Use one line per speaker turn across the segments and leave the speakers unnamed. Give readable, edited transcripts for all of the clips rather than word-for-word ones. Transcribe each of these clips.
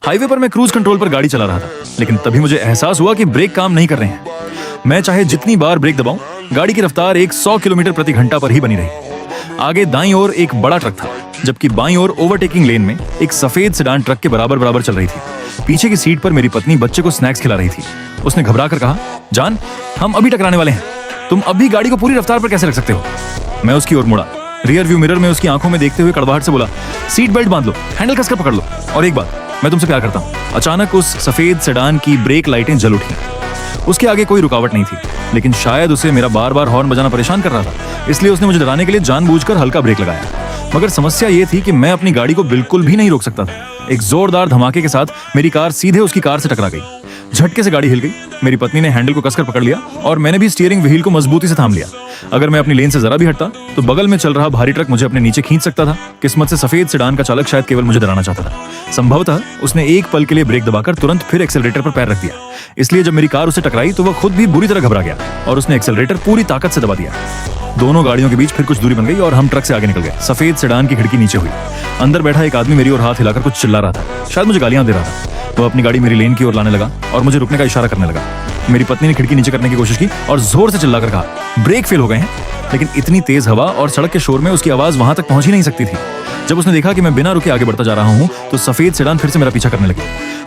Highway पर मैं cruise control पर गाड़ी चला रहा था, लेकिन तभी मुझे एहसास हुआ कि ब्रेक काम नहीं कर रहे हैं। मैं चाहे जितनी बार ब्रेक दबाऊं, गाड़ी की रफ्तार एक 100 किलोमीटर प्रति घंटा पर ही बनी रही। आगे दाईं ओर एक बड़ा ट्रक था, जबकि बाईं ओर ओवरटेकिंग लेन में एक सफेद सेडान ट्रक के बराबर बराबर चल रही थी। पीछे की सीट पर मेरी पत्नी बच्चे को स्नैक्स खिला रही थी। उसने घबरा कर कहा, जान, हम अभी टकराने वाले हैं, तुम अब भी गाड़ी को पूरी रफ्तार पर कैसे रख सकते हो? मैं उसकी ओर मुड़ा। रियर व्यू मिरर में उसकी आंखों में देखते हुए कड़वाहट से बोला, सीट बेल्ट बांध लो, हैंडल कसकर पकड़ लो, और एक बात, मैं तुमसे प्यार करता हूँ। अचानक उस सफेद सेडान की ब्रेक लाइटें जल उठी। उसके आगे कोई रुकावट नहीं थी, लेकिन शायद उसे मेरा बार बार हॉर्न बजाना परेशान कर रहा था, इसलिए उसने मुझे डराने के लिए जानबूझकर हल्का ब्रेक लगाया। मगर समस्या ये थी कि मैं अपनी गाड़ी को बिल्कुल भी नहीं रोक सकता था। एक जोरदार धमाके के साथ मेरी कार सीधे उसकी कार से टकरा गई। झटके से गाड़ी हिल गई। मेरी पत्नी ने हैंडल को कसकर पकड़ लिया और मैंने भी स्टीयरिंग व्हील को मजबूती से थाम लिया। अगर मैं अपनी लेन से जरा भी हटता तो बगल में चल रहा भारी ट्रक मुझे अपने नीचे खींच सकता था। किस्मत से सफेद सेडान का चालक शायद केवल मुझे डराना चाहता था। संभवतः उसने एक पल के लिए ब्रेक दबाकर तुरंत फिर एक्सेलरेटर पर पैर रख दिया। इसलिए जब मेरी कार उसे टकराई तो वह खुद भी बुरी तरह घबरा गया और उसने एक्सेलरेटर पूरी ताकत से दबा दिया। दोनों गाड़ियों के बीच फिर कुछ दूरी बन गई और हम ट्रक से आगे निकल गए। सफेद सेडान की खिड़की नीचे हुई। अंदर बैठा एक आदमी मेरी ओर हाथ हिलाकर कुछ चिल्ला रहा था, शायद मुझे गालियां दे रहा था। वह अपनी गाड़ी मेरी लेन की ओर लाने लगा और मुझे रुकने का इशारा करने लगा। मेरी पत्नी ने खिड़की नीचे करने की कोशिश की और जोर से चिल्लाकर कहा, ब्रेक फेल हो गए हैं। लेकिन इतनी तेज हवा और सड़क के शोर में उसकी आवाज वहां तक पहुंच ही नहीं सकती थी। जब उसने देखा कि मैं बिना रुके आगे बढ़ता जा रहा हूं तो सफेद सेडान फिर से मेरा पीछा करने लगी।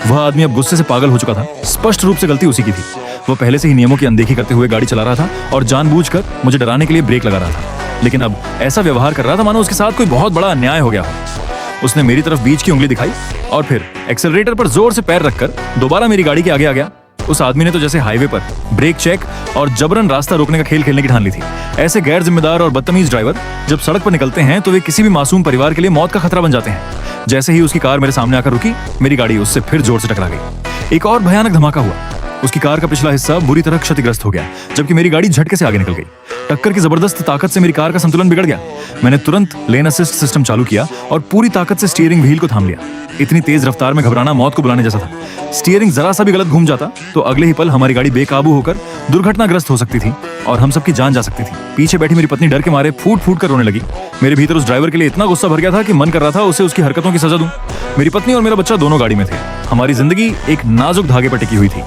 वह आदमी अब गुस्से से पागल हो चुका था। स्पष्ट रूप से गलती उसी की थी। वह पहले से ही नियमों की अनदेखी करते हुए गाड़ी चला रहा था और जानबूझकर मुझे डराने के लिए ब्रेक लगा रहा था, लेकिन अब ऐसा व्यवहार कर रहा था मानो उसके साथ कोई बहुत बड़ा अन्याय हो गया हो। उसने मेरी तरफ बीच की उंगली दिखाई और फिर एक्सेलरेटर पर जोर से पैर रखकर दोबारा मेरी गाड़ी के आगे आ गया। उस आदमी ने तो जैसे हाईवे पर ब्रेक चेक और जबरन रास्ता रोकने का खेल खेलने की ठान ली थी। ऐसे गैर जिम्मेदार और बदतमीज ड्राइवर जब सड़क पर निकलते हैं तो वे किसी भी मासूम परिवार के लिए मौत का खतरा बन जाते हैं। जैसे ही उसकी कार मेरे सामने आकर रुकी, मेरी गाड़ी उससे फिर जोर से टकरा गई। एक और भयानक धमाका हुआ। उसकी कार का पिछला हिस्सा बुरी तरह क्षतिग्रस्त हो गया, जबकि मेरी गाड़ी झटके से आगे निकल गई। टक्कर की जबरदस्त ताकत से मेरी कार का संतुलन बिगड़ गया। मैंने तुरंत लेन असिस्ट सिस्टम चालू किया और पूरी ताकत से स्टीयरिंग व्हील को थाम लिया। इतनी तेज रफ्तार में घबराना मौत को बुलाने जैसा था। स्टीयरिंग जरा सा भी गलत घूम जाता तो अगले ही पल हमारी गाड़ी बेकाबू होकर दुर्घटनाग्रस्त हो सकती थी और हम सबकी जान जा सकती थी। पीछे बैठी मेरी पत्नी डर के मारे फूट फूट कर रोने लगी। मेरे भीतर उस ड्राइवर के लिए इतना गुस्सा भर गया था कि मन कर रहा था उसे उसकी हरकतों की सजा दूं। मेरी पत्नी और मेरा बच्चा दोनों गाड़ी में थे। हमारी जिंदगी एक नाजुक धागे पर टिकी हुई थी।